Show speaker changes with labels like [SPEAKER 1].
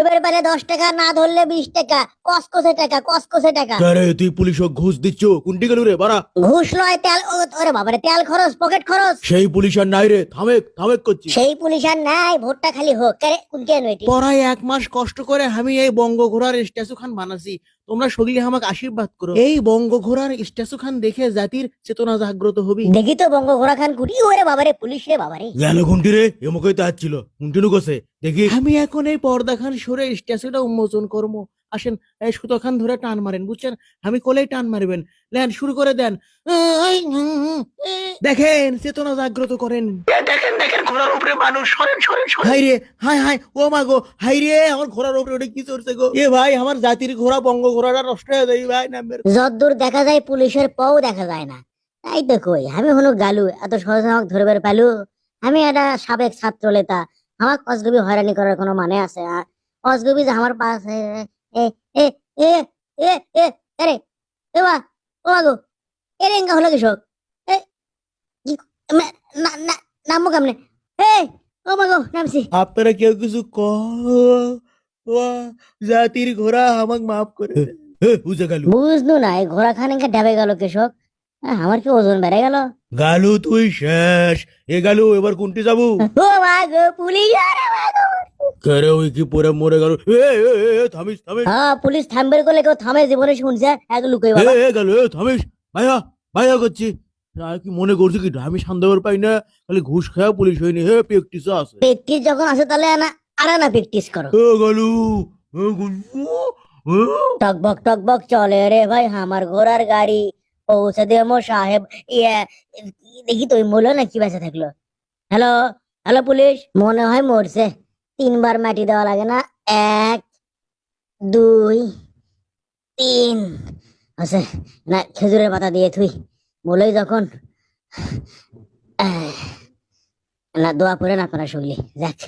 [SPEAKER 1] ধরবে পারে 10 টাকা, না ধরলে 20 টাকা, কসকসে টাকা, কসকসে টাকা।
[SPEAKER 2] আরে তুই পুলিশক ঘুষ দিচ্ছ, কোনটি গেল রে বাড়া?
[SPEAKER 1] ঘুষ নয়, তেল। ওরে বাবারে, তেল খরচ, পকেট খরচ।
[SPEAKER 2] সেই পুলিশ আর নাই রে, থামেক থামেক করছি।
[SPEAKER 1] সেই পুলিশ আর নাই, ভোটটা খালি হোক। আরে কোনটি নয়টি
[SPEAKER 2] পড়ায় 1 মাস কষ্ট করে আমি এই বঙ্গ ঘোড়ার স্ট্যাচু খান বানাছি। তোমরা সগলি আমাকে আশীর্বাদ করো। এই বঙ্গ ঘোড়ার স্ট্যাচু খান দেখে জাতির চেতনা জাগ্রত হবি।
[SPEAKER 1] দেখি তো বঙ্গ ঘোড়া খান কুটি। ওরে বাবারে, পুলিশ রে বাবারে।
[SPEAKER 2] গেল কোনটি রে? এমকই তো আসছিল, কোনটিনু কছে দেখি। আমি এখন এই পর্দা খান সরে স্ট্যাচুটা উন্মোচন করবো। আসেন, এই সুতো খান ধরে টান মারেন, বুঝছেন? আমি কোলেই টান মারবেন। লেন, শুরু করে দেন। দেখেন, চেতনা জাগ্রত করেন। দেখেন দেখেন, ঘোড়ার উপরে মানুষ। সরেন সরেন সরেন। হাই রে, হাই হাই, ও মা গো, হাই রে, আমার ঘোড়ার উপরে ওটা কি চড়ছে গো? এ ভাই, আমার জাতির ঘোড়া বঙ্গ ঘোড়াটা নষ্ট হয়ে যায় ভাই। নামের
[SPEAKER 1] যতদূর দেখা যায় পুলিশের পাও দেখা যায় না। তাই তো কই, আমি হলো গালু, এত সহজে আমাকে ধরবে পালু? আমি একটা সাবেক ছাত্র নেতা, আমার অজগবি হয়রানি করার কোনো মানে আছে? অজগবি যে আমার পাশ এ এ এ এ এ এ আরে এ বা ও মা গো, এ রেঙ্গা হলো কৃষক। এ কি না না নামবো কেমনে? এ ও মা গো, নামছি।
[SPEAKER 2] আপনারা কেউ কিছু জাতির ঘোড়া আমাকে মাফ করে দেন। বুঝে গেল
[SPEAKER 1] বুঝলু না, এই ঘোড়া খানিকে ডাবে গেল কৃষক। আমার কি ওজন বেড়ে গেল?
[SPEAKER 2] গালু, তুই শেষ। এ গালু, এবার কোনটি যাবো?
[SPEAKER 1] ও মা গো, পুলিশ! আরে মা গো!
[SPEAKER 2] কেরে ওই কি পরে মরে গেল? থামিস থামিস।
[SPEAKER 1] হ্যাঁ, পুলিশ থামবে বলে কেউ থামে জীবনে শুনছে? এক লুকোই
[SPEAKER 2] এ
[SPEAKER 1] বাবা।
[SPEAKER 2] গেল, থামিস। ভাইয়া ভাইয়া করছি। আর কি মনে করছি কি আমি শান্তবার পাই না? খালি ঘুষ খাওয়া পুলিশ হয়নি, হে প্র্যাকটিস আছে।
[SPEAKER 1] প্র্যাকটিস যখন আছে তাহলে না প্র্যাকটিস করো।
[SPEAKER 2] এ গালু, এ গালু, এ।
[SPEAKER 1] টকবক টকবক চলে রে ভাই আমার ঘোড়ার গাড়ি, পৌঁছে দেবো সাহেব। ইয়ে, দেখি তো মূল্য না কি বেঁচে থাকলো। হ্যালো, হ্যালো পুলিশ, মনে হয় মরছে। 3 বার মাটি দেওয়া লাগে না? 1 2 3 আছে না? খেজুরের পাতা দিয়ে থুই, বলেই যখন। আহ, না, দোয়া করেন আপনারা শুনলি। যাক।